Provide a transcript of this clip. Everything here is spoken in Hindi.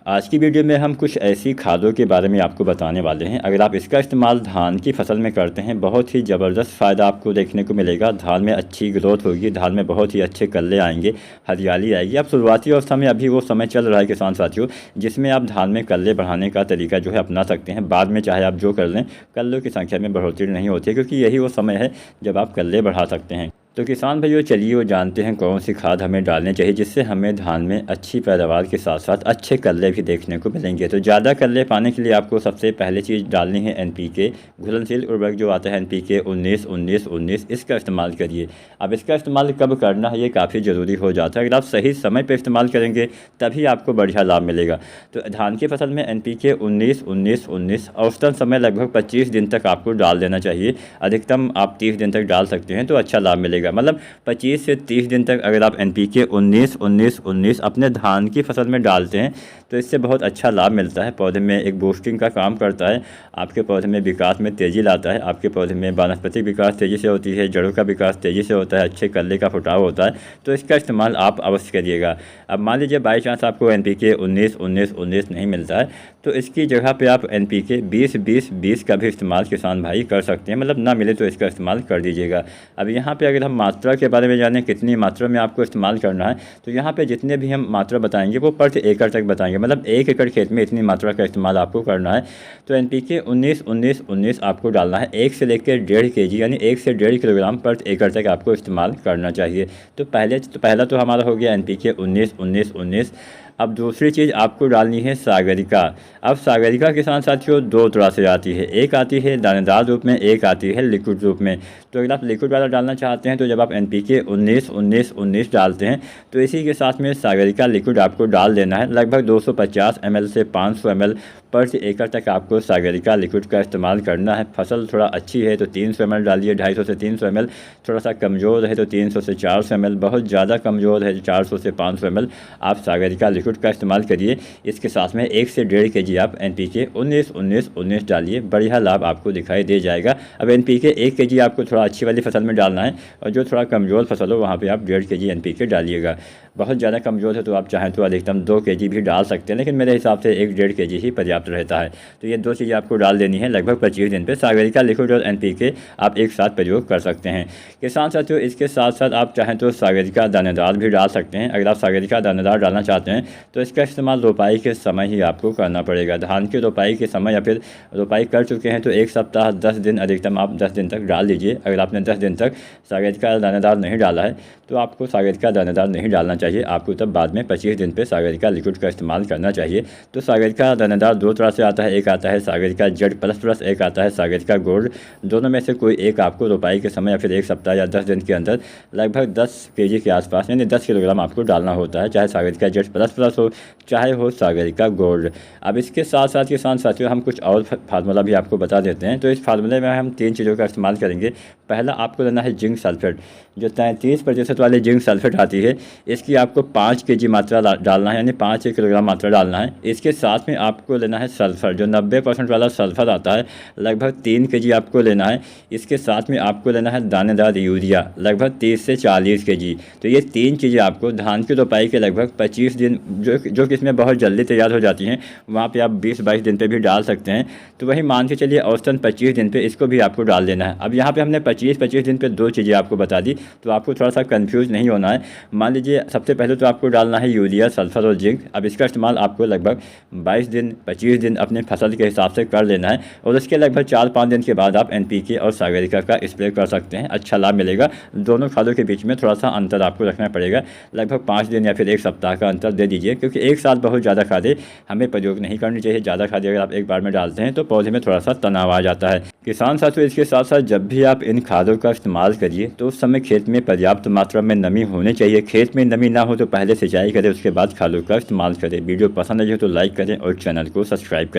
आज की वीडियो में हम कुछ ऐसी खादों के बारे में आपको बताने वाले हैं। अगर आप इसका इस्तेमाल धान की फसल में करते हैं, बहुत ही ज़बरदस्त फ़ायदा आपको देखने को मिलेगा। धान में अच्छी ग्रोथ होगी, धान में बहुत ही अच्छे कल्ले आएंगे, हरियाली आएगी। अब शुरुआती अवस्था में अभी वो समय चल रहा है किसान साथियों, जिसमें आप धान में कल्ले बढ़ाने का तरीका जो है अपना सकते हैं। बाद में चाहे आप जो कर लें, कल्लों की संख्या में बढ़ोतरी नहीं होती है, क्योंकि यही वो समय है जब आप कल्ले बढ़ा सकते हैं। तो किसान भाइयों, चलिए वो जानते हैं कौन सी खाद हमें डालनी चाहिए, जिससे हमें धान में अच्छी पैदावार के साथ साथ अच्छे कल्ले भी देखने को मिलेंगे। तो ज़्यादा कल्ले पाने के लिए आपको सबसे पहले चीज़ डालनी है NPK, घुलनशील उर्वरक जो आता है NPK 19-19-19, इसका इस्तेमाल करिए। अब इसका इस्तेमाल कब करना है, ये काफ़ी ज़रूरी हो जाता है। अगर आप सही समय पर इस्तेमाल करेंगे तभी आपको बढ़िया लाभ मिलेगा। तो धान की फसल में NPK 19-19-19 औसतन समय लगभग 25 दिन तक आपको डाल देना चाहिए। अधिकतम आप 30 दिन तक डाल सकते हैं तो अच्छा लाभ मिलेगा। मतलब 25 से 30 दिन तक अगर आप NPK 19-19-19 अपने धान की फसल में डालते हैं तो इससे बहुत अच्छा लाभ मिलता है। पौधे में एक बूस्टिंग का काम करता है, आपके पौधे में विकास में तेज़ी लाता है, आपके पौधे में वानस्पतिक विकास तेज़ी से होती है, जड़ों का विकास तेज़ी से होता है, अच्छे कल्ले का फुटाव होता है। तो इसका इस्तेमाल आप अवश्य करिएगा। अब मान लीजिए बाई चांस आपको NPK 19-19-19 नहीं मिलता है, तो इसकी जगह पे आप NPK 20-20-20 का भी इस्तेमाल किसान भाई कर सकते हैं। मतलब ना मिले तो इसका इस्तेमाल कर दीजिएगा। अब यहाँ पे अगर हम मात्रा के बारे में जानें, कितनी मात्रा में आपको इस्तेमाल करना है, तो यहाँ पे जितने भी हम मात्रा बताएंगे वो प्रति एकड़ तक बताएंगे। मतलब 1 एकड़ खेत में इतनी मात्रा का इस्तेमाल आपको करना है। तो NPK 19-19-19 आपको डालना है 1 से लेकर 1.5 kg यानी 1 से 1.5 किलोग्राम प्रति एकड़ तक आपको इस्तेमाल करना चाहिए। तो पहला तो हमारा हो गया NPK 19-19-19। अब दूसरी चीज़ आपको डालनी है सागरिका। अब सागरिका किसान साथियों दो तरह से आती है, एक आती है दानेदार रूप में, एक आती है लिक्विड रूप में। तो अगर आप लिक्विड वाला डालना चाहते हैं तो जब आप NPK 19-19-19 डालते हैं तो इसी के साथ में सागरिका लिक्विड आपको डाल देना है। लगभग 250 ml से 500 ml प्रति एकड़ तक आपको सागरिका लिक्विड का इस्तेमाल करना है। फसल थोड़ा अच्छी है तो 300 ml डालिए, 250 से 300 ml। थोड़ा सा कमज़ोर है तो 300 से 400 ml, बहुत ज़्यादा कमज़ोर है 400 से 500 ml आप सागरिका लिक्विड का इस्तेमाल करिए। इसके साथ में 1 से 1.5 kg आप NPK 19-19-19 डालिए, बढ़िया लाभ आपको दिखाई दे जाएगा। अब NPK 1 kg आपको थोड़ा अच्छी वाली फसल में डालना है, और जो थोड़ा कमज़ोर फसल हो वहाँ पे आप 1.5 kg NPK डालिएगा। बहुत ज़्यादा कमज़ोर है तो आप चाहें तो अधिकतम 2 kg भी डाल सकते हैं, लेकिन मेरे हिसाब से 1-1.5 kg ही पर्याप्त रहता है। तो ये दो चीज़ें आपको डाल देनी है लगभग 25 दिन पे। सागरिका लिक्विड और NPK आप एक साथ प्रयोग कर सकते हैं। किसान साथियों, इसके साथ साथ आप चाहें तो सागरिका दानेदार भी डाल सकते हैं। अगर आप सागरिका दानेदार डालना चाहते हैं तो इसका इस्तेमाल रोपाई के समय ही आपको करना पड़ेगा। धान की रोपाई के समय या फिर रोपाई कर चुके हैं तो 1 सप्ताह 10 दिन, अधिकतम आप 10 दिन तक डाल दीजिए। अगर आपने 10 दिन तक सागरिका दानेदार नहीं डाला है तो आपको सागरिका दानेदार नहीं डालना चाहिए, आपको तब बाद में 25 दिन पे सागरिका लिक्विड का इस्तेमाल करना चाहिए। तो सागरिका दानेदार दो तरह से आता है, एक आता है सागरिका Z++, एक आता है सागरिका गोल्ड। दोनों में से कोई एक आपको रोपाई के समय या फिर 1 सप्ताह या 10 दिन के अंदर लगभग 10 kg के आसपास यानी 10 किलोग्राम आपको डालना होता है, चाहे सागरिका Z++ हो चाहे हो सागरिका गोल्ड। अब इसके साथ साथ किसान साथियों हम कुछ और फार्मूला भी आपको बता देते हैं। तो इस फार्मूले में हम 3 चीज़ों का इस्तेमाल करेंगे। पहला आपको लेना है जिंक सल्फेट, जो 33% वाली जिंक सल्फेट आती है, इसकी आपको 5 kg मात्रा डालना है, यानी 5 किलोग्राम मात्रा डालना है। इसके साथ में आपको लेना है सल्फर, जो 90% वाला सल्फर आता है, लगभग 3 kg आपको लेना है। इसके साथ में आपको लेना है दानेदार यूरिया, लगभग 30 से 40 kg। तो ये 3 चीज़ें आपको धान की रोपाई के लगभग 25 दिन, जो कि इसमें बहुत जल्दी तैयार हो जाती हैं, वहाँ पे आप 20-22 दिन पे भी डाल सकते हैं। तो वही मान के चलिए औसतन 25 दिन पे इसको भी आपको डाल देना है। अब यहाँ पे हमने 25 दिन पे 2 चीज़ें आपको बता दी, तो आपको थोड़ा सा कंफ्यूज नहीं होना है। मान लीजिए सबसे पहले तो आपको डालना है यूरिया, सल्फर और जिंक। अब इसका इस्तेमाल आपको लगभग 22 दिन 25 दिन अपने फसल के हिसाब से कर लेना है, और उसके लगभग 4-5 दिन के बाद आप NPK और सागरिका का स्प्रे कर सकते हैं। अच्छा लाभ मिलेगा। दोनों खादों के बीच में थोड़ा सा अंतर आपको रखना पड़ेगा, लगभग 5 दिन या फिर 1 सप्ताह का अंतर दे दीजिए, क्योंकि एक साथ बहुत ज़्यादा खादें हमें प्रयोग नहीं करनी चाहिए। ज़्यादा खादें अगर आप एक बार में डालते हैं तो पौधे में थोड़ा सा तनाव आ जाता है। किसान साथियों, इसके साथ साथ जब भी आप इन खादों का इस्तेमाल करिए तो उस समय खेत में पर्याप्त मात्रा में नमी होनी चाहिए। खेत में नमी ना हो तो पहले सिंचाई करें, उसके बाद खादों का इस्तेमाल करें। वीडियो पसंद आई हो तो लाइक करें और चैनल को सब्सक्राइब करें।